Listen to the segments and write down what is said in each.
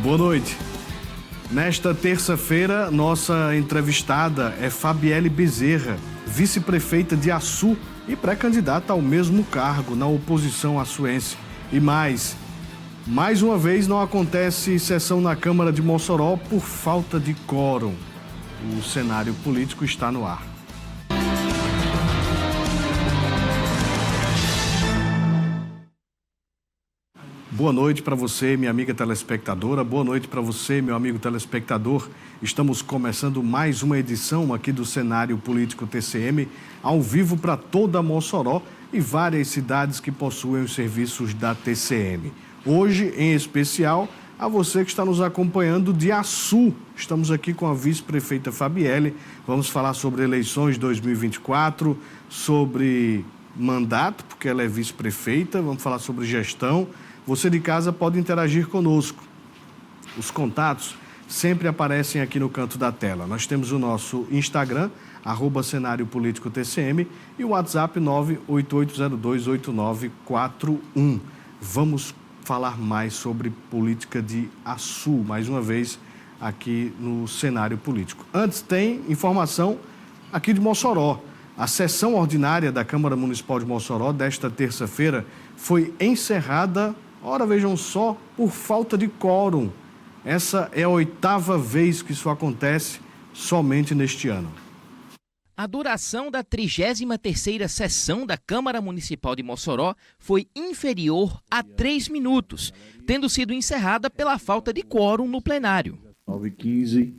Boa noite. Nesta terça-feira, nossa entrevistada é Fabielle Bezerra, vice-prefeita de Açu e pré-candidata ao mesmo cargo na oposição açuense. E mais uma vez não acontece sessão na Câmara de Mossoró por falta de quórum. O cenário político está no ar. Boa noite para você, minha amiga telespectadora. Boa noite para você, meu amigo telespectador. Estamos começando mais uma edição aqui do Cenário Político TCM, ao vivo para toda Mossoró e várias cidades que possuem os serviços da TCM. Hoje, em especial, a você que está nos acompanhando de Açu. Estamos aqui com a vice-prefeita Fabielle. Vamos falar sobre eleições 2024, sobre mandato, porque ela é vice-prefeita. Vamos falar sobre gestão. Você de casa pode interagir conosco. Os contatos sempre aparecem aqui no canto da tela. Nós temos o nosso Instagram, @Cenário Político TCM, e o WhatsApp 988028941. Vamos falar mais sobre política de Açu, mais uma vez aqui no Cenário Político. Antes tem informação aqui de Mossoró. A sessão ordinária da Câmara Municipal de Mossoró desta terça-feira foi encerrada, ora vejam só, por falta de quórum. Essa é a 8ª vez que isso acontece somente neste ano. A duração da 33ª sessão da Câmara Municipal de Mossoró foi inferior a 3 minutos, tendo sido encerrada pela falta de quórum no plenário. 9h15,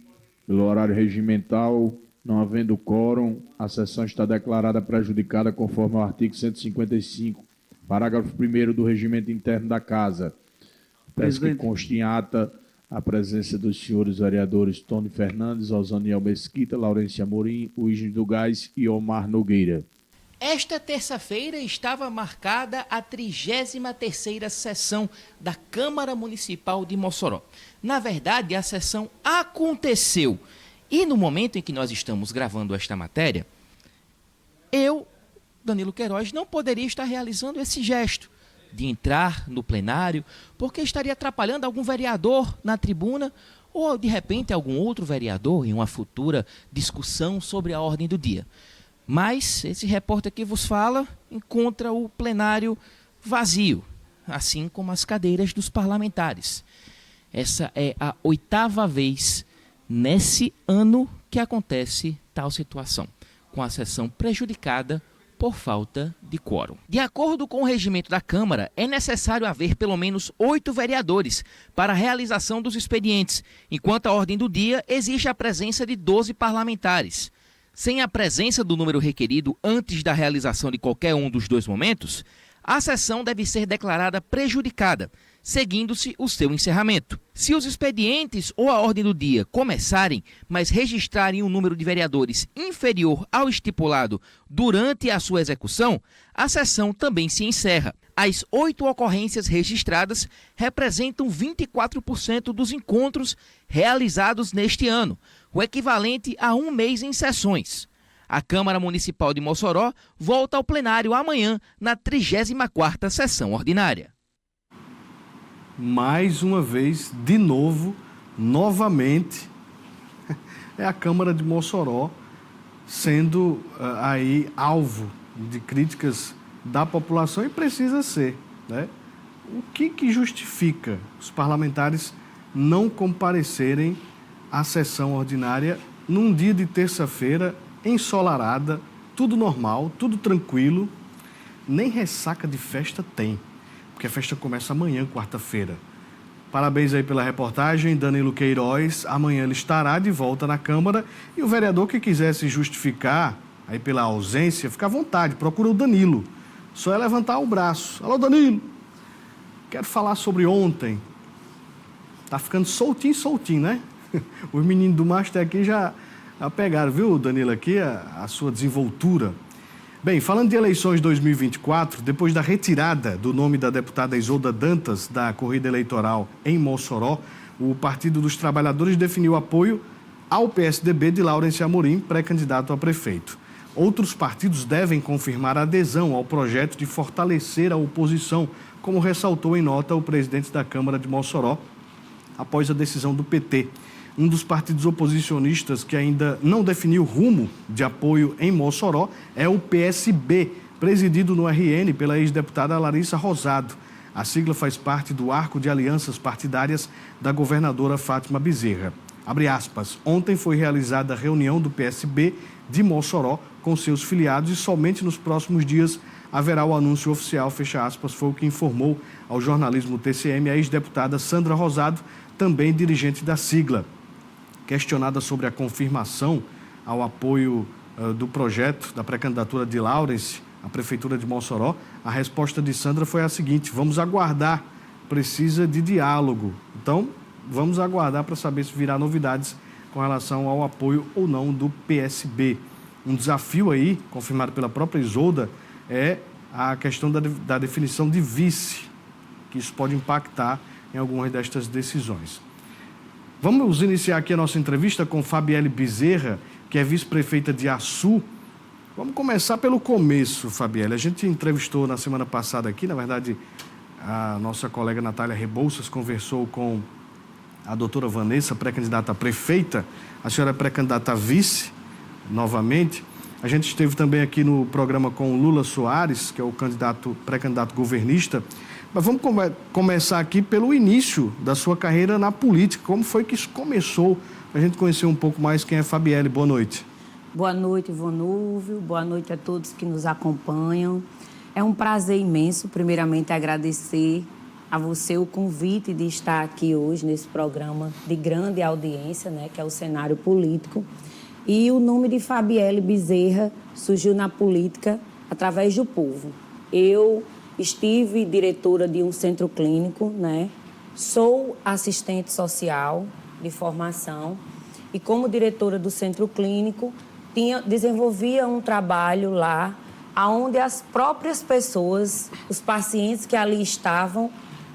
pelo horário regimental, não havendo quórum, a sessão está declarada prejudicada conforme o artigo 155, parágrafo 1º do Regimento Interno da Casa. Peço que conste em ata a presença dos senhores vereadores Tony Fernandes, Osaniel Mesquita, Laurência Amorim, Luiz do Gás e Omar Nogueira. Esta terça-feira estava marcada a 33ª sessão da Câmara Municipal de Mossoró. Na verdade, a sessão aconteceu. E no momento em que nós estamos gravando esta matéria, eu, Danilo Queiroz, não poderia estar realizando esse gesto de entrar no plenário, porque estaria atrapalhando algum vereador na tribuna ou, de repente, algum outro vereador em uma futura discussão sobre a ordem do dia. Mas esse repórter que vos fala encontra o plenário vazio, assim como as cadeiras dos parlamentares. Essa é a 8ª vez nesse ano que acontece tal situação, com a sessão prejudicada por falta de quórum. De acordo com o regimento da Câmara, é necessário haver pelo menos 8 vereadores para a realização dos expedientes, enquanto a ordem do dia exige a presença de 12 parlamentares. Sem a presença do número requerido antes da realização de qualquer um dos dois momentos, a sessão deve ser declarada prejudicada, seguindo-se o seu encerramento. Se os expedientes ou a ordem do dia começarem, mas registrarem um número de vereadores inferior ao estipulado durante a sua execução, a sessão também se encerra. As 8 ocorrências registradas representam 24% dos encontros realizados neste ano, o equivalente a um mês em sessões. A Câmara Municipal de Mossoró volta ao plenário amanhã na 34ª sessão ordinária. Mais uma vez, de novo, novamente, é a Câmara de Mossoró sendo aí alvo de críticas da população e precisa ser, né? O que justifica os parlamentares não comparecerem à sessão ordinária num dia de terça-feira ensolarada, tudo normal, tudo tranquilo, nem ressaca de festa tem, porque a festa começa amanhã, quarta-feira. Parabéns aí pela reportagem, Danilo Queiroz. Amanhã ele estará de volta na Câmara e o vereador que quiser se justificar aí pela ausência, fica à vontade, procura o Danilo. Só é levantar o braço. Alô, Danilo, quero falar sobre ontem. Tá ficando soltinho, né? Os meninos do Master aqui já pegaram, viu, Danilo, aqui a sua desenvoltura. Bem, falando de eleições 2024, depois da retirada do nome da deputada Isolda Dantas da corrida eleitoral em Mossoró, O Partido dos Trabalhadores definiu apoio ao PSDB de Laurence Amorim, pré-candidato a prefeito. Outros partidos devem confirmar adesão ao projeto de fortalecer a oposição, como ressaltou em nota o presidente da Câmara de Mossoró, após a decisão do PT. Um dos partidos oposicionistas que ainda não definiu rumo de apoio em Mossoró é o PSB, presidido no RN pela ex-deputada Larissa Rosado. A sigla faz parte do arco de alianças partidárias da governadora Fátima Bezerra. Abre aspas, ontem foi realizada a reunião do PSB de Mossoró com seus filiados e somente nos próximos dias haverá o anúncio oficial, fecha aspas, foi o que informou ao jornalismo TCM a ex-deputada Sandra Rosado, também dirigente da sigla. Questionada sobre a confirmação ao apoio do projeto da pré-candidatura de Laurence à Prefeitura de Mossoró, a resposta de Sandra foi a seguinte: vamos aguardar, precisa de diálogo. Então, vamos aguardar para saber se virá novidades com relação ao apoio ou não do PSB. Um desafio aí, confirmado pela própria Isolda, é a questão da definição de vice, que isso pode impactar em algumas destas decisões. Vamos iniciar aqui a nossa entrevista com Fabielle Bezerra, que é vice-prefeita de Açu. Vamos começar pelo começo, Fabielle. A gente entrevistou na semana passada aqui, na verdade, a nossa colega Natália Rebouças conversou com a doutora Vanessa, pré-candidata a prefeita. A senhora é pré-candidata a vice, novamente. A gente esteve também aqui no programa com o Lula Soares, que é o pré-candidato governista. Mas vamos começar aqui pelo início da sua carreira na política. Como foi que isso começou? Para a gente conhecer um pouco mais quem é Fabielle. Boa noite. Boa noite, Vonúvio. Boa noite a todos que nos acompanham. É um prazer imenso, primeiramente, agradecer a você o convite de estar aqui hoje nesse programa de grande audiência, né, que é o cenário político. E o nome de Fabielle Bezerra surgiu na política através do povo. Eu estive diretora de um centro clínico, né? Sou assistente social de formação e, como diretora do centro clínico, desenvolvia um trabalho lá onde as próprias pessoas, os pacientes que ali estavam,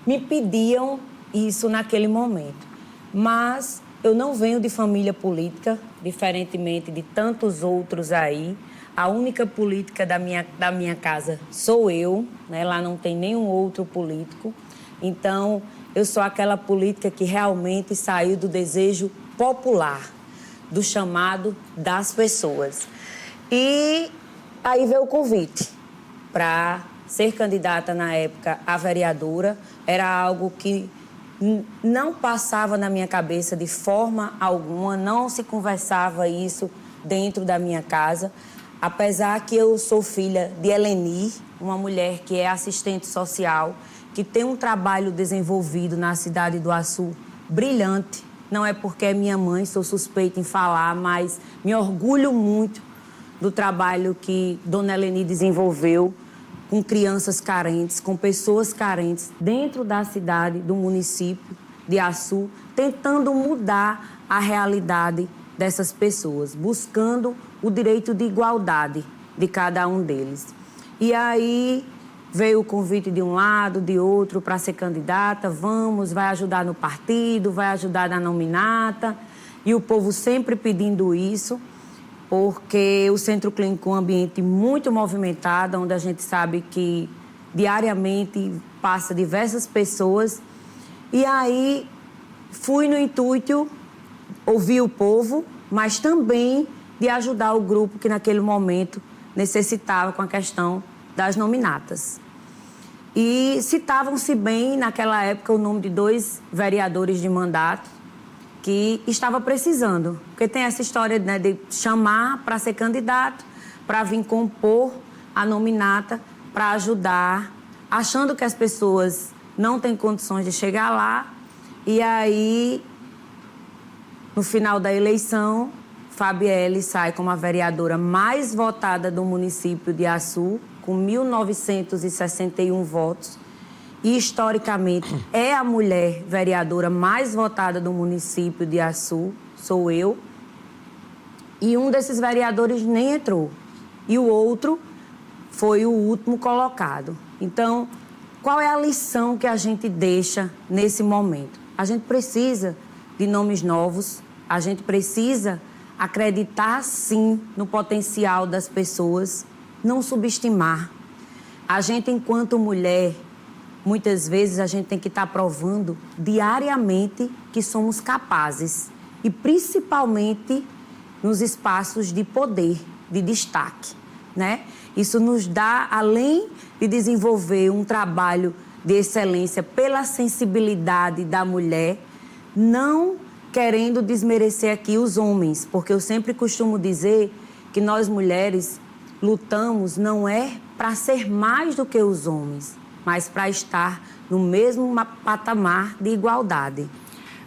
me pediam isso naquele momento. Mas eu não venho de família política, diferentemente de tantos outros aí. A única política da minha casa sou eu, né? Lá não tem nenhum outro político. Então, eu sou aquela política que realmente saiu do desejo popular, do chamado das pessoas. E aí veio o convite para ser candidata na época a vereadora. Era algo que não passava na minha cabeça de forma alguma, não se conversava isso dentro da minha casa. Apesar que eu sou filha de Eleni, uma mulher que é assistente social, que tem um trabalho desenvolvido na cidade do Açu brilhante. Não é porque é minha mãe, sou suspeita em falar, mas me orgulho muito do trabalho que Dona Eleni desenvolveu com crianças carentes, com pessoas carentes, dentro da cidade, do município de Açu, tentando mudar a realidade dessas pessoas, buscando o direito de igualdade de cada um deles. E aí veio o convite de um lado, de outro, para ser candidata, vai ajudar no partido, vai ajudar na nominata, e o povo sempre pedindo isso, porque o Centro Clínico é um ambiente muito movimentado, onde a gente sabe que diariamente passa diversas pessoas. E aí fui no intuito, ouvir o povo, mas também de ajudar o grupo que naquele momento necessitava com a questão das nominatas. E citavam-se bem naquela época o nome de 2 vereadores de mandato que estava precisando, porque tem essa história, né, de chamar para ser candidato, para vir compor a nominata, para ajudar, achando que as pessoas não têm condições de chegar lá. E aí, no final da eleição, Fabielle sai como a vereadora mais votada do município de Açu, com 1.961 votos. E, historicamente, é a mulher vereadora mais votada do município de Açu, sou eu. E um desses vereadores nem entrou. E o outro foi o último colocado. Então, qual é a lição que a gente deixa nesse momento? A gente precisa de nomes novos, a gente precisa acreditar, sim, no potencial das pessoas, não subestimar. A gente, enquanto mulher, muitas vezes a gente tem que estar provando diariamente que somos capazes, e principalmente nos espaços de poder, de destaque, né? Isso nos dá, além de desenvolver um trabalho de excelência pela sensibilidade da mulher, não querendo desmerecer aqui os homens, porque eu sempre costumo dizer que nós mulheres lutamos não é para ser mais do que os homens, mas para estar no mesmo patamar de igualdade.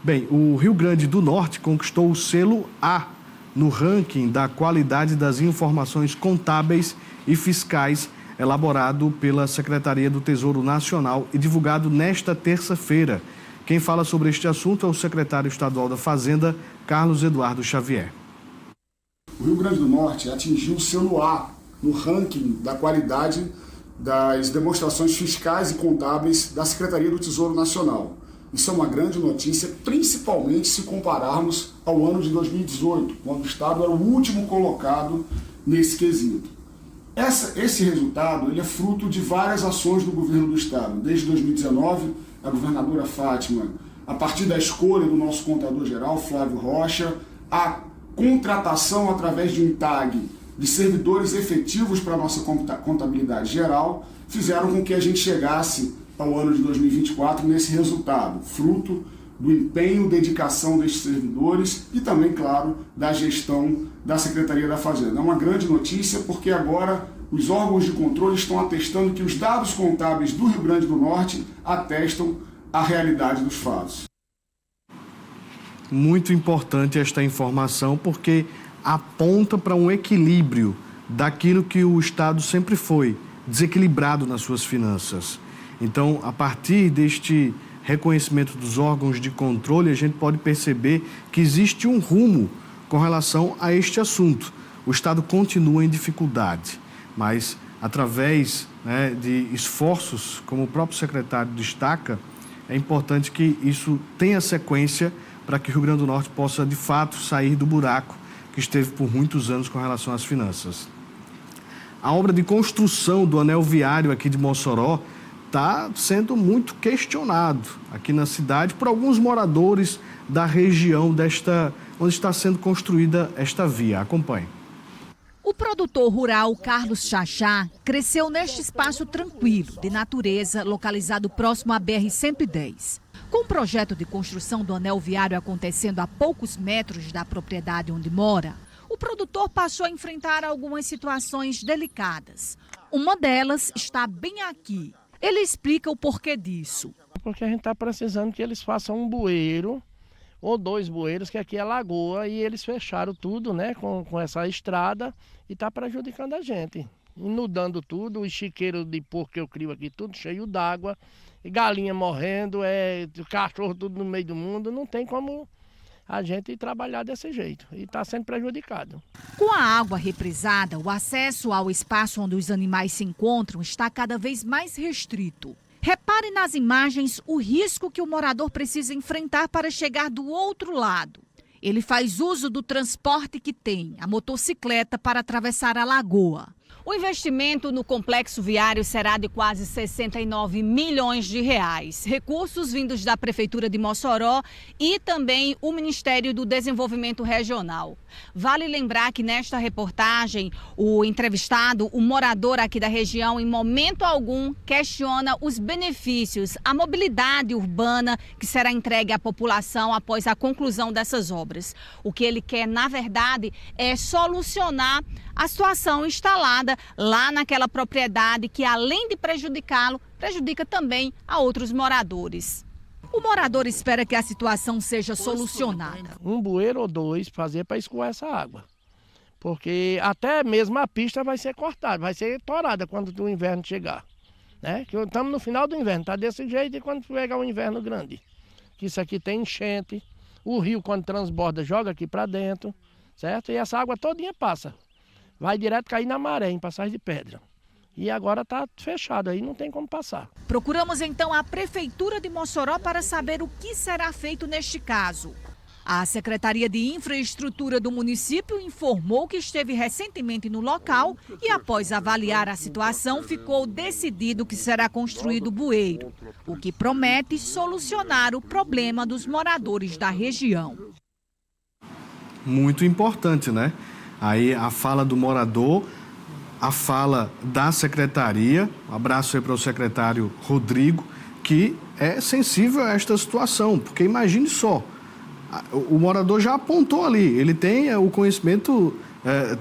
Bem, o Rio Grande do Norte conquistou o selo A no ranking da qualidade das informações contábeis e fiscais elaborado pela Secretaria do Tesouro Nacional e divulgado nesta terça-feira. Quem fala sobre este assunto é o secretário estadual da Fazenda, Carlos Eduardo Xavier. O Rio Grande do Norte atingiu o selo A no ranking da qualidade das demonstrações fiscais e contábeis da Secretaria do Tesouro Nacional. Isso é uma grande notícia, principalmente se compararmos ao ano de 2018, quando o Estado era o último colocado nesse quesito. Esse resultado ele é fruto de várias ações do governo do Estado. Desde 2019, a governadora Fátima, a partir da escolha do nosso contador-geral, Flávio Rocha, a contratação através de um TAG de servidores efetivos para a nossa contabilidade geral, fizeram com que a gente chegasse ao ano de 2024 nesse resultado, fruto do empenho, dedicação destes servidores e também, claro, da gestão da Secretaria da Fazenda. É uma grande notícia porque agora os órgãos de controle estão atestando que os dados contábeis do Rio Grande do Norte atestam a realidade dos fatos. Muito importante esta informação porque aponta para um equilíbrio daquilo que o Estado sempre foi, desequilibrado nas suas finanças. Então, a partir deste reconhecimento dos órgãos de controle, a gente pode perceber que existe um rumo com relação a este assunto. O Estado continua em dificuldade, mas através de esforços, como o próprio secretário destaca, é importante que isso tenha sequência para que o Rio Grande do Norte possa, de fato, sair do buraco que esteve por muitos anos com relação às finanças. A obra de construção do anel viário aqui de Mossoró está sendo muito questionado aqui na cidade por alguns moradores da região onde está sendo construída esta via. Acompanhe. O produtor rural Carlos Chachá cresceu neste espaço tranquilo, de natureza, localizado próximo à BR-110. Com o projeto de construção do anel viário acontecendo a poucos metros da propriedade onde mora, o produtor passou a enfrentar algumas situações delicadas. Uma delas está bem aqui. Ele explica o porquê disso. Porque a gente está precisando que eles façam um bueiro ou 2 bueiros, que aqui é lagoa, e eles fecharam tudo, né, com essa estrada e está prejudicando a gente. Inundando tudo, o chiqueiro de porco que eu crio aqui, tudo cheio d'água, e galinha morrendo, cachorro tudo no meio do mundo, não tem como a gente trabalhar desse jeito e está sendo prejudicado. Com a água represada, o acesso ao espaço onde os animais se encontram está cada vez mais restrito. Repare nas imagens o risco que o morador precisa enfrentar para chegar do outro lado. Ele faz uso do transporte que tem, a motocicleta, para atravessar a lagoa. O investimento no complexo viário será de quase 69 milhões de reais. Recursos vindos da Prefeitura de Mossoró e também o Ministério do Desenvolvimento Regional. Vale lembrar que nesta reportagem, o entrevistado, o morador aqui da região, em momento algum questiona os benefícios, a mobilidade urbana que será entregue à população após a conclusão dessas obras. O que ele quer, na verdade, é solucionar a situação instalada lá naquela propriedade que, além de prejudicá-lo, prejudica também a outros moradores. O morador espera que a situação seja solucionada. Um bueiro ou 2 fazer para escoar essa água. Porque até mesmo a pista vai ser cortada, vai ser torada quando o inverno chegar. Né? Que estamos no final do inverno, está desse jeito e quando pegar o inverno grande. Que isso aqui tem enchente, o rio quando transborda joga aqui para dentro, certo? E essa água todinha passa. Vai direto cair na maré, em Passagem de Pedra. e agora está fechado, aí não tem como passar. Procuramos então a Prefeitura de Mossoró para saber o que será feito neste caso. A Secretaria de Infraestrutura do município informou que esteve recentemente no local e, após avaliar a situação, ficou decidido que será construído bueiro, o que promete solucionar o problema dos moradores da região. Muito importante, né? Aí a fala do morador, a fala da secretaria, um abraço aí para o secretário Rodrigo, que é sensível a esta situação, porque imagine só, o morador já apontou ali, ele tem o conhecimento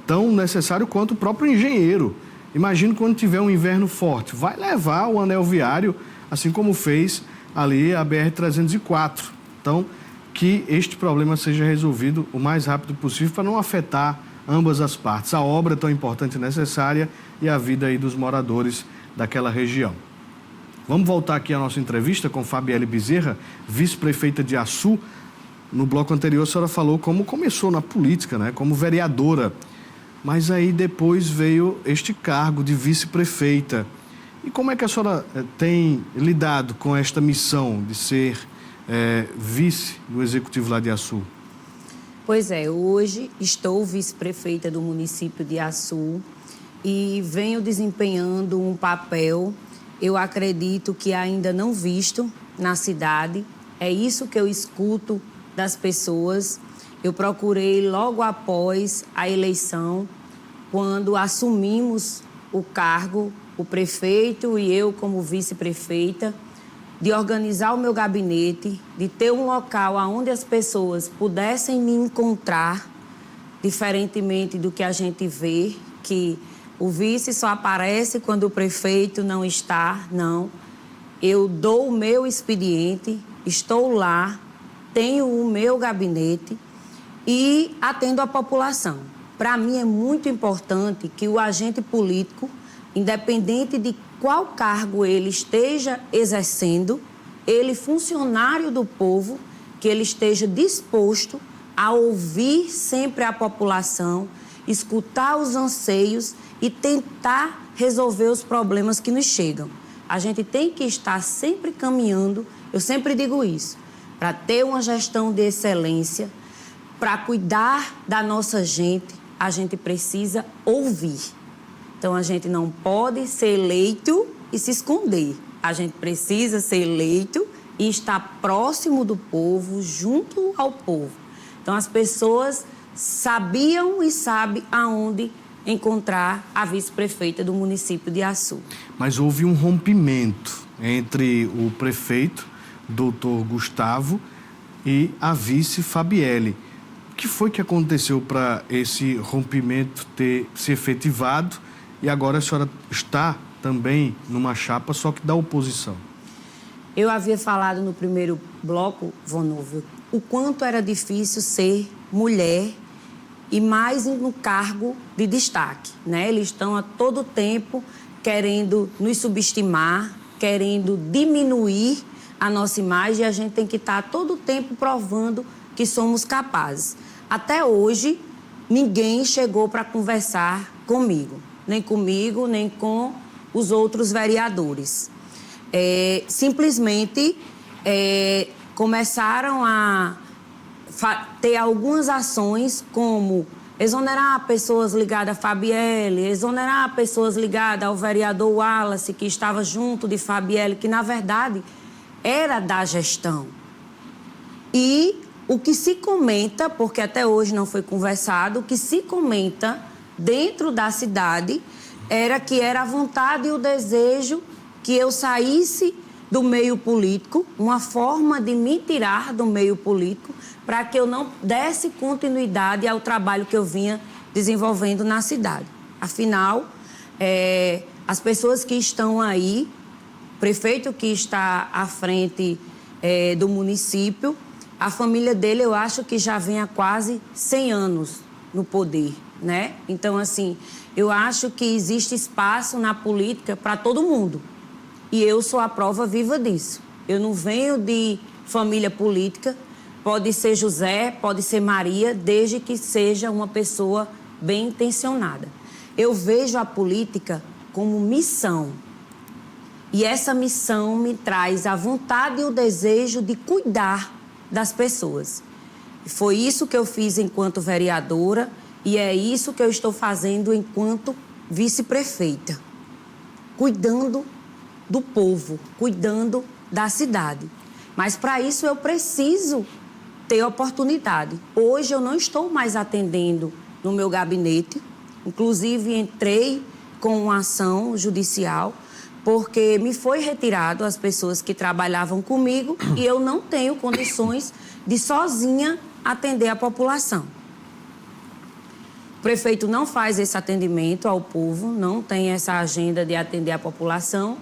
tão necessário quanto o próprio engenheiro. Imagine quando tiver um inverno forte, vai levar o anel viário, assim como fez ali a BR-304. Então, que este problema seja resolvido o mais rápido possível para não afetar ambas as partes. A obra é tão importante e necessária e a vida aí dos moradores daquela região. Vamos voltar aqui à nossa entrevista com Fabielle Bezerra, vice-prefeita de Açu. No bloco anterior, a senhora falou como começou na política, né? Como vereadora. Mas aí depois veio este cargo de vice-prefeita. E como é que a senhora tem lidado com esta missão de ser vice do Executivo lá de Açu? Pois é, hoje estou vice-prefeita do município de Açu e venho desempenhando um papel, eu acredito que ainda não visto na cidade. É isso que eu escuto das pessoas. Eu procurei logo após a eleição, quando assumimos o cargo, o prefeito e eu como vice-prefeita, de organizar o meu gabinete, de ter um local onde as pessoas pudessem me encontrar, diferentemente do que a gente vê, que o vice só aparece quando o prefeito não está, não. Eu dou o meu expediente, estou lá, tenho o meu gabinete e atendo a população. Para mim é muito importante que o agente político, independente de qual cargo ele esteja exercendo, ele, funcionário do povo, que ele esteja disposto a ouvir sempre a população, escutar os anseios e tentar resolver os problemas que nos chegam. A gente tem que estar sempre caminhando, eu sempre digo isso, para ter uma gestão de excelência, para cuidar da nossa gente, a gente precisa ouvir. Então, a gente não pode ser eleito e se esconder. A gente precisa ser eleito e estar próximo do povo, junto ao povo. Então, as pessoas sabiam e sabem aonde encontrar a vice-prefeita do município de Açu. Mas houve um rompimento entre o prefeito, doutor Gustavo, e a vice Fabielle. O que foi que aconteceu para esse rompimento ter se efetivado e agora a senhora está também numa chapa, só que da oposição? Eu havia falado no primeiro bloco, Vonúvio, o quanto era difícil ser mulher e mais no cargo de destaque, né? Eles estão a todo tempo querendo nos subestimar, querendo diminuir a nossa imagem e a gente tem que estar a todo tempo provando que somos capazes. Até hoje, ninguém chegou para conversar comigo, nem com os outros vereadores. Simplesmente começaram a ter algumas ações como exonerar pessoas ligadas a Fabielle, exonerar pessoas ligadas ao vereador Wallace, que estava junto de Fabielle, que, na verdade, era da gestão. E o que se comenta, porque até hoje não foi conversado, o que se comenta dentro da cidade era que era a vontade e o desejo que eu saísse do meio político, uma forma de me tirar do meio político, para que eu não desse continuidade ao trabalho que eu vinha desenvolvendo na cidade. Afinal, as pessoas que estão aí, o prefeito que está à frente do município, a família dele, eu acho que já vem há quase 100 anos no poder, né? Então, assim, eu acho que existe espaço na política para todo mundo. E eu sou a prova viva disso. Eu não venho de família política, pode ser José, pode ser Maria, desde que seja uma pessoa bem intencionada. Eu vejo a política como missão. E essa missão me traz a vontade e o desejo de cuidar das pessoas. Foi isso que eu fiz enquanto vereadora e é isso que eu estou fazendo enquanto vice-prefeita. Cuidando do povo, cuidando da cidade. Mas para isso eu preciso ter oportunidade. Hoje eu não estou mais atendendo no meu gabinete, inclusive entrei com uma ação judicial, porque me foi retirado as pessoas que trabalhavam comigo e eu não tenho condições de sozinha atender a população. O prefeito não faz esse atendimento ao povo, não tem essa agenda de atender a população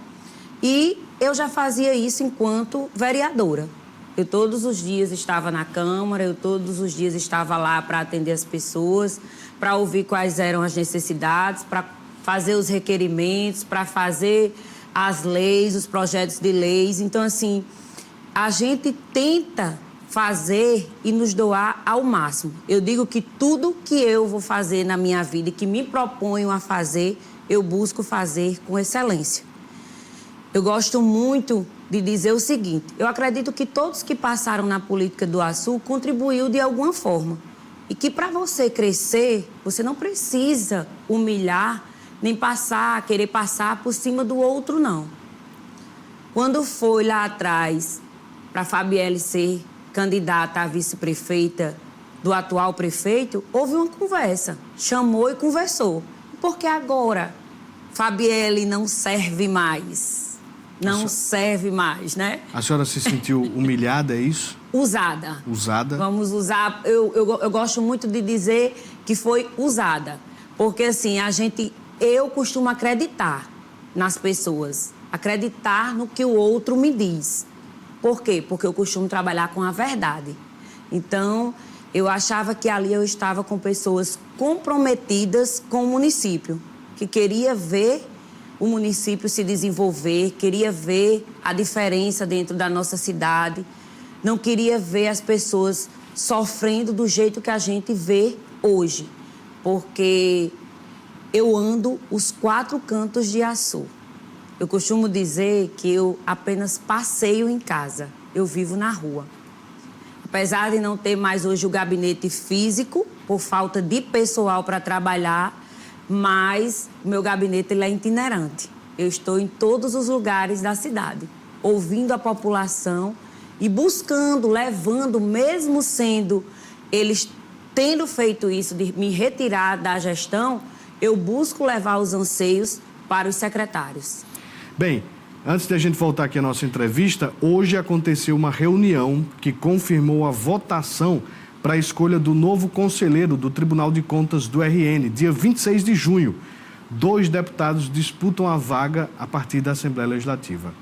e eu já fazia isso enquanto vereadora. Eu todos os dias estava na Câmara, eu todos os dias estava lá para atender as pessoas, para ouvir quais eram as necessidades, para fazer os requerimentos, para fazer as leis, os projetos de leis. Então, assim, a gente tenta fazer e nos doar ao máximo. Eu digo que tudo que eu vou fazer na minha vida e que me proponho a fazer, eu busco fazer com excelência. Eu gosto muito de dizer o seguinte, eu acredito que todos que passaram na política do Açu contribuiu de alguma forma. E que para você crescer, você não precisa humilhar, nem querer passar por cima do outro, não. Quando foi lá atrás, para a Fabielle ser candidata a vice-prefeita do atual prefeito, houve uma conversa, chamou e conversou. Porque agora Fabielle não serve mais. Não serve mais, né? A senhora se sentiu humilhada, é isso? Usada. Usada? Vamos usar... Eu gosto muito de dizer que foi usada. Porque, assim, eu costumo acreditar nas pessoas. Acreditar no que o outro me diz. Por quê? Porque eu costumo trabalhar com a verdade. Então, eu achava que ali eu estava com pessoas comprometidas com o município, que queria ver o município se desenvolver, queria ver a diferença dentro da nossa cidade, não queria ver as pessoas sofrendo do jeito que a gente vê hoje, porque eu ando os 4 cantos de Açu. Eu costumo dizer que eu apenas passeio em casa, eu vivo na rua. Apesar de não ter mais hoje o gabinete físico, por falta de pessoal para trabalhar, mas o meu gabinete ele é itinerante. Eu estou em todos os lugares da cidade, ouvindo a população e buscando, levando, mesmo sendo eles tendo feito isso de me retirar da gestão, eu busco levar os anseios para os secretários. Bem, antes da gente voltar aqui à nossa entrevista, hoje aconteceu uma reunião que confirmou a votação para a escolha do novo conselheiro do Tribunal de Contas do RN, dia 26 de junho. 2 deputados disputam a vaga a partir da Assembleia Legislativa.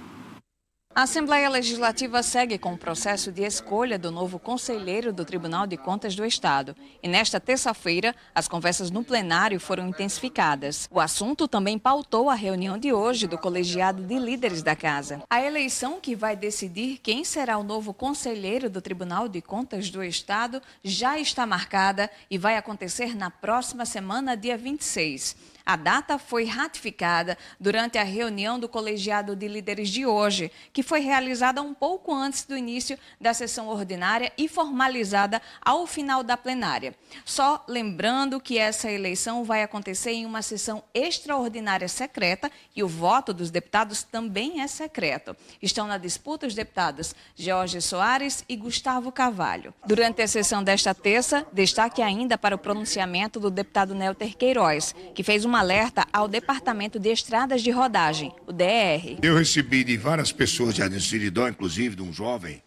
A Assembleia Legislativa segue com o processo de escolha do novo conselheiro do Tribunal de Contas do Estado. E nesta terça-feira, as conversas no plenário foram intensificadas. O assunto também pautou a reunião de hoje do colegiado de líderes da Casa. A eleição que vai decidir quem será o novo conselheiro do Tribunal de Contas do Estado já está marcada e vai acontecer na próxima semana, dia 26. A data foi ratificada durante a reunião do colegiado de líderes de hoje, que foi realizada um pouco antes do início da sessão ordinária e formalizada ao final da plenária. Só lembrando que essa eleição vai acontecer em uma sessão extraordinária secreta e o voto dos deputados também é secreto. Estão na disputa os deputados Jorge Soares e Gustavo Carvalho. Durante a sessão desta terça, destaque ainda para o pronunciamento do deputado Nélter Queiroz, que fez uma alerta ao Departamento de Estradas de Rodagem, o DR. Eu recebi de várias pessoas de Adnciridó, inclusive de um jovem,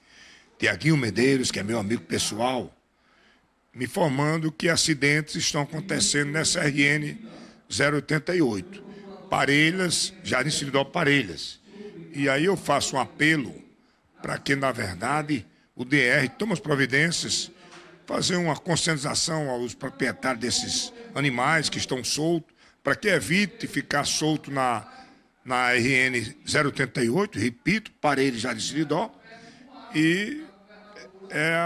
Tiaguinho Medeiros, que é meu amigo pessoal, me informando que acidentes estão acontecendo nessa RN 088, Parelhas, Adnciridó Parelhas. E aí eu faço um apelo para que, na verdade, o DR tome as providências, fazer uma conscientização aos proprietários desses animais que estão soltos, para que evite ficar solto na RN 088, repito, Parelhas, Adnciridó, e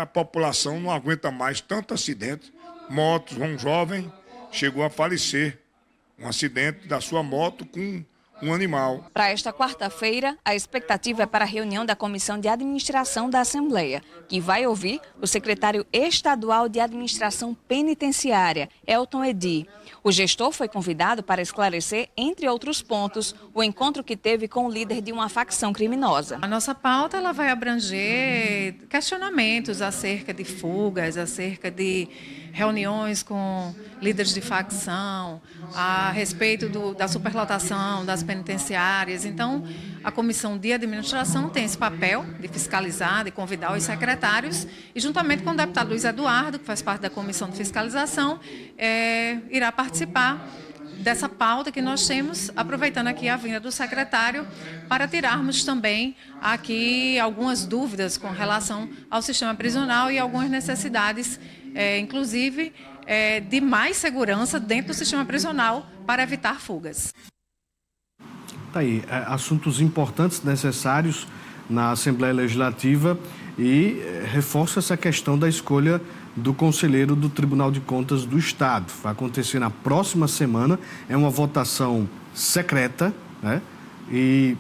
a população não aguenta mais tanto acidente. Motos, um jovem chegou a falecer um acidente da sua moto com um animal. Para esta quarta-feira, a expectativa é para a reunião da Comissão de Administração da Assembleia, que vai ouvir o secretário estadual de Administração Penitenciária, Elton Edi. O gestor foi convidado para esclarecer, entre outros pontos, o encontro que teve com o líder de uma facção criminosa. A nossa pauta ela vai abranger questionamentos acerca de fugas, acerca de reuniões com líderes de facção, a respeito da superlotação das penitenciárias. Então, a Comissão de Administração tem esse papel de fiscalizar, de convidar os secretários e, juntamente com o deputado Luiz Eduardo, que faz parte da Comissão de Fiscalização, irá participar dessa pauta que nós temos, aproveitando aqui a vinda do secretário, para tirarmos também aqui algumas dúvidas com relação ao sistema prisional e algumas necessidades, inclusive, de mais segurança dentro do sistema prisional para evitar fugas. Tá aí, assuntos importantes, necessários na Assembleia Legislativa e reforça essa questão da escolha do conselheiro do Tribunal de Contas do Estado. Vai acontecer na próxima semana, é uma votação secreta, né? E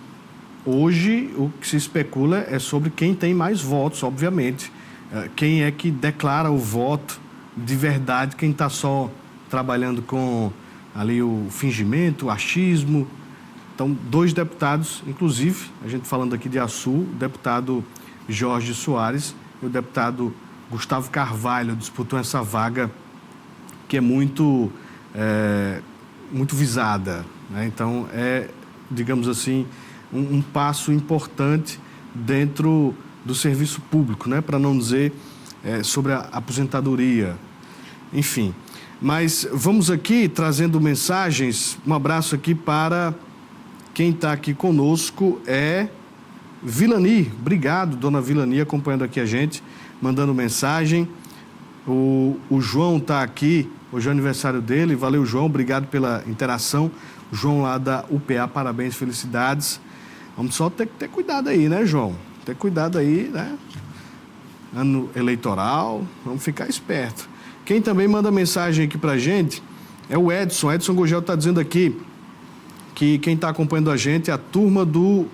hoje o que se especula é sobre quem tem mais votos, obviamente. Quem é que declara o voto de verdade, quem está só trabalhando com ali o fingimento, o achismo. Então, 2 deputados, inclusive, a gente falando aqui de Açu, o deputado Jorge Soares e o deputado Gustavo Carvalho disputam essa vaga que é muito visada, né? Então, digamos assim, um passo importante dentro do serviço público, né? Para não dizer sobre a aposentadoria, enfim. Mas vamos aqui trazendo mensagens, um abraço aqui para quem está aqui conosco, Vilani. Obrigado, dona Vilani, acompanhando aqui a gente, mandando mensagem. O João está aqui, hoje é o aniversário dele. Valeu, João, obrigado pela interação. O João lá da UPA, parabéns, felicidades. Vamos só ter que ter cuidado aí, né, João? Ter cuidado aí, né? Ano eleitoral, vamos ficar esperto. Quem também manda mensagem aqui pra gente é o Edson. Edson Gugel está dizendo aqui que quem está acompanhando a gente é a turma do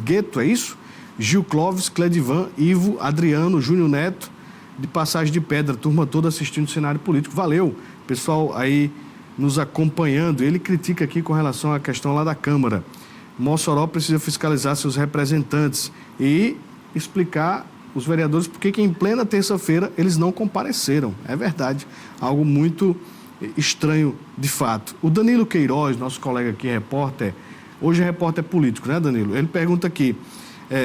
Gueto, é isso? Gil Clóvis, Cledivan, Ivo, Adriano, Júnior Neto, de Passagem de Pedra, turma toda assistindo o cenário político. Valeu, pessoal aí nos acompanhando. Ele critica aqui com relação à questão lá da Câmara. Mossoró precisa fiscalizar seus representantes e explicar os vereadores porque que em plena terça-feira eles não compareceram. É verdade, algo muito estranho de fato. O Danilo Queiroz, nosso colega aqui, repórter, hoje é repórter político, né, Danilo? Ele pergunta aqui,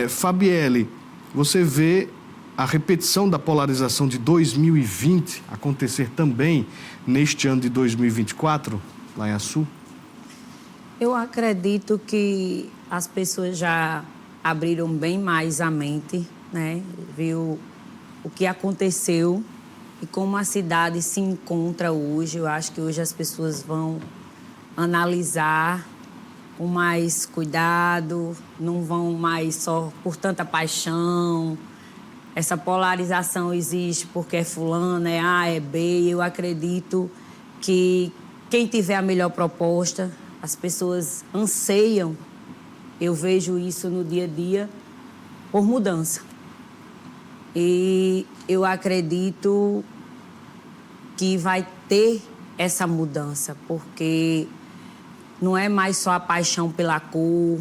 Fabielle, você vê a repetição da polarização de 2020 acontecer também neste ano de 2024, lá em Açu? Eu acredito que as pessoas já abriram bem mais a mente, né? Viu o que aconteceu e como a cidade se encontra hoje. Eu acho que hoje as pessoas vão analisar com mais cuidado, não vão mais só por tanta paixão. Essa polarização existe porque é fulano, é A, é B. Eu acredito que quem tiver a melhor proposta, as pessoas anseiam, eu vejo isso no dia a dia, por mudança. E eu acredito que vai ter essa mudança, porque não é mais só a paixão pela cor,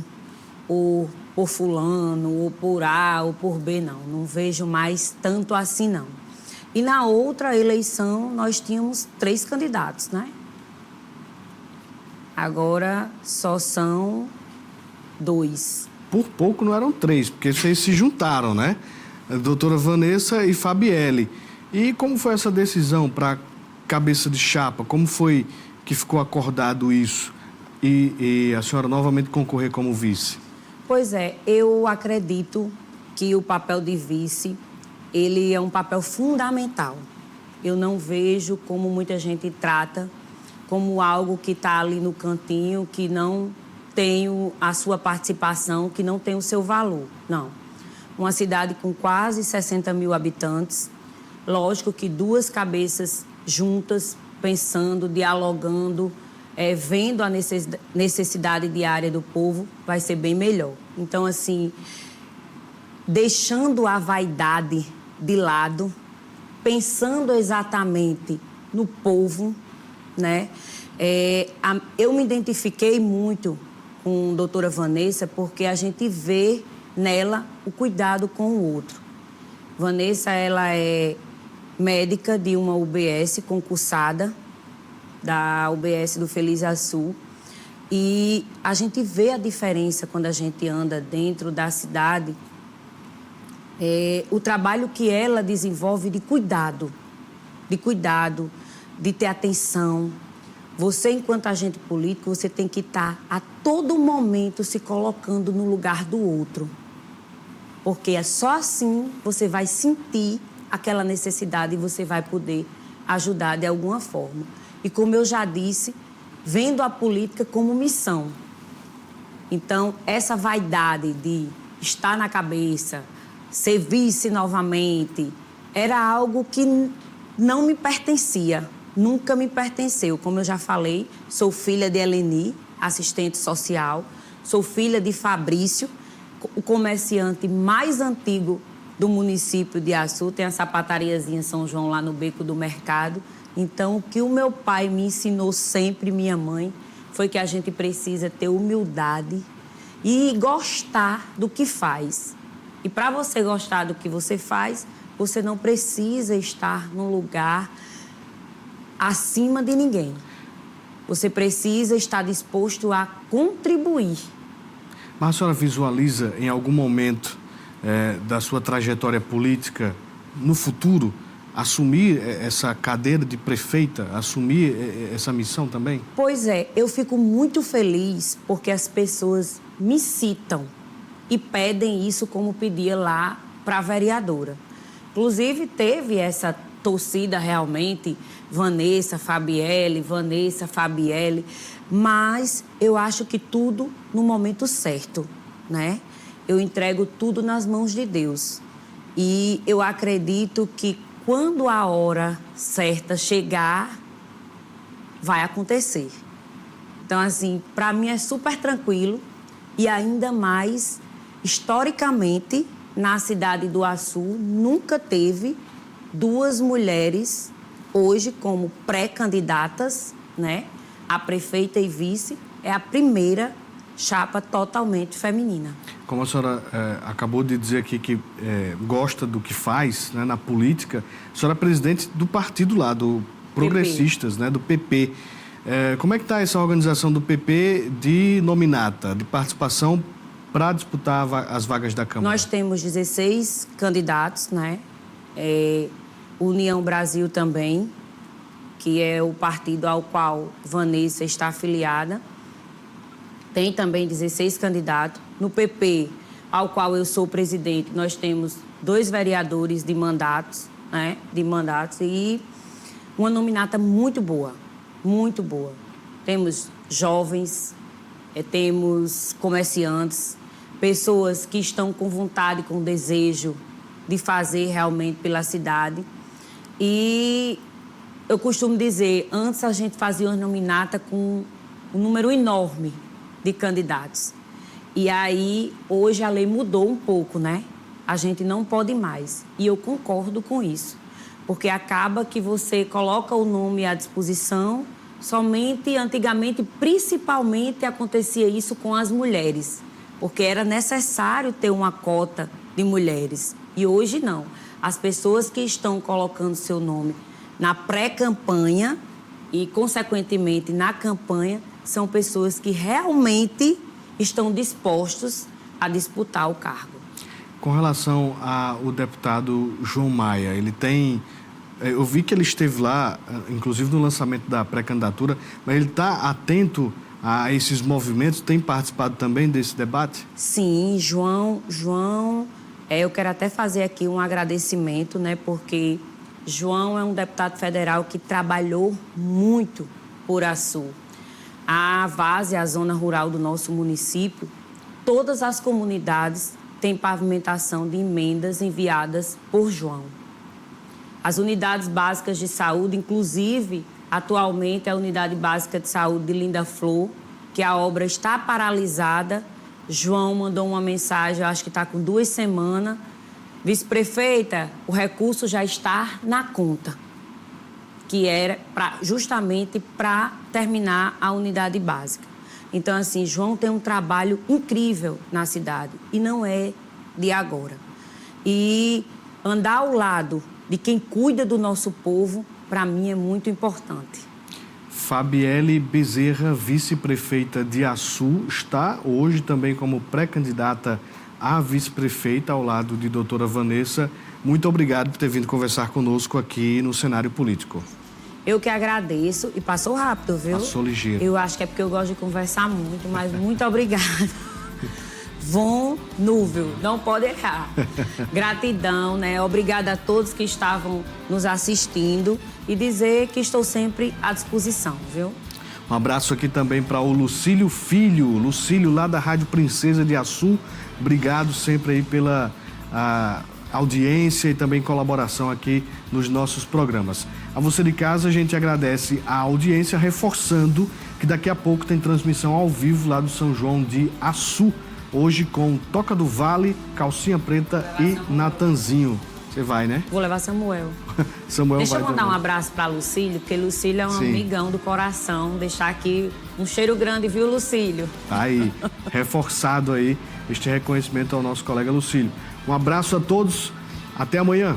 ou por fulano, ou por A, ou por B, não. Não vejo mais tanto assim, não. E na outra eleição, nós tínhamos 3 candidatos, né? Agora só são 2. Por pouco não eram 3, porque vocês se juntaram, né? A doutora Vanessa e Fabielle. E como foi essa decisão para cabeça de chapa? Como foi que ficou acordado isso? E a senhora novamente concorrer como vice? Pois é, eu acredito que o papel de vice, ele é um papel fundamental. Eu não vejo como muita gente trata, como algo que está ali no cantinho, que não tem a sua participação, que não tem o seu valor. Não. Uma cidade com quase 60 mil habitantes, lógico que 2 cabeças juntas, pensando, dialogando, vendo a necessidade diária do povo, vai ser bem melhor. Então, assim, deixando a vaidade de lado, pensando exatamente no povo, né? Eu me identifiquei muito com a doutora Vanessa porque a gente vê nela o cuidado com o outro. Vanessa, ela é médica de uma UBS concursada, da UBS do Feliz Açu, e a gente vê a diferença quando a gente anda dentro da cidade, o trabalho que ela desenvolve de cuidado, de ter atenção. Você, enquanto agente político, você tem que estar a todo momento se colocando no lugar do outro. Porque é só assim você vai sentir aquela necessidade e você vai poder ajudar de alguma forma. E como eu já disse, vendo a política como missão. Então, essa vaidade de estar na cabeça, ser vice novamente, era algo que não me pertencia, nunca me pertenceu. Como eu já falei, sou filha de Eleni, assistente social, sou filha de Fabrício, o comerciante mais antigo do município de Açu, tem a sapatariazinha São João lá no Beco do Mercado. Então, o que o meu pai me ensinou sempre, minha mãe, foi que a gente precisa ter humildade e gostar do que faz. E para você gostar do que você faz, você não precisa estar num lugar acima de ninguém. Você precisa estar disposto a contribuir. Mas a senhora visualiza em algum momento da sua trajetória política, no futuro, assumir essa cadeira de prefeita, assumir essa missão também? Pois é, eu fico muito feliz porque as pessoas me citam e pedem isso como pedia lá para a vereadora. Inclusive, teve essa torcida realmente, Vanessa Fabielle, mas eu acho que tudo no momento certo, né? Eu entrego tudo nas mãos de Deus. E eu acredito que quando a hora certa chegar, vai acontecer. Então, assim, para mim é super tranquilo e ainda mais, historicamente, na cidade do Açu, nunca teve 2 mulheres hoje como pré-candidatas, né? A prefeita e vice é a primeira chapa totalmente feminina. Como a senhora acabou de dizer aqui que gosta do que faz, né, na política, a senhora é presidente do partido lá, do Progressistas, né, do PP. Como é que está essa organização do PP de nominata, de participação para disputar as vagas da Câmara? Nós temos 16 candidatos, né? União Brasil também, que é o partido ao qual Vanessa está afiliada. Tem também 16 candidatos. No PP, ao qual eu sou presidente, nós temos 2 vereadores de mandatos, né? E uma nominata muito boa, muito boa. Temos jovens, temos comerciantes, pessoas que estão com vontade, com desejo de fazer realmente pela cidade. E eu costumo dizer, antes a gente fazia uma nominata com um número enorme de candidatos. E aí, hoje a lei mudou um pouco, né? A gente não pode mais. E eu concordo com isso. Porque acaba que você coloca o nome à disposição, somente antigamente, principalmente, acontecia isso com as mulheres. Porque era necessário ter uma cota de mulheres. E hoje não. As pessoas que estão colocando seu nome na pré-campanha e, consequentemente, na campanha, são pessoas que realmente estão dispostos a disputar o cargo. Com relação ao deputado João Maia, ele tem... Eu vi que ele esteve lá, inclusive no lançamento da pré-candidatura, mas ele está atento a esses movimentos, tem participado também desse debate? Sim, João, eu quero até fazer aqui um agradecimento, né, porque João é um deputado federal que trabalhou muito por Açu. A Várzea, a zona rural do nosso município, todas as comunidades têm pavimentação de emendas enviadas por João. As unidades básicas de saúde, inclusive atualmente a Unidade Básica de Saúde de Linda Flor, que a obra está paralisada. João mandou uma mensagem, eu acho que está com 2 semanas. Vice-prefeita, o recurso já está na conta, que era justamente para terminar a unidade básica. Então, assim, João tem um trabalho incrível na cidade e não é de agora. E andar ao lado de quem cuida do nosso povo, para mim, é muito importante. Fabielle Bezerra, vice-prefeita de Açu, está hoje também como pré-candidata a vice-prefeita ao lado de doutora Vanessa. Muito obrigado por ter vindo conversar conosco aqui no cenário político. Eu que agradeço e passou rápido, viu? Passou ligeiro. Eu acho que é porque eu gosto de conversar muito, mas muito obrigada. Von Núvel, não pode errar. Gratidão, né? Obrigada a todos que estavam nos assistindo e dizer que estou sempre à disposição, viu? Um abraço aqui também para o Lucílio Filho, Lucílio lá da Rádio Princesa de Açu. Obrigado sempre aí pela audiência e também colaboração aqui nos nossos programas. A você de casa, a gente agradece a audiência, reforçando que daqui a pouco tem transmissão ao vivo lá do São João de Açu, hoje com Toca do Vale, Calcinha Preta e Natanzinho. Você vai, né? Vou levar Samuel. Samuel Deixa vai eu mandar também. um abraço para Lucílio, porque Lucílio é um amigão do coração. Deixar aqui um cheiro grande, viu, Lucílio? Tá aí, reforçado aí este reconhecimento ao nosso colega Lucílio. Um abraço a todos, até amanhã.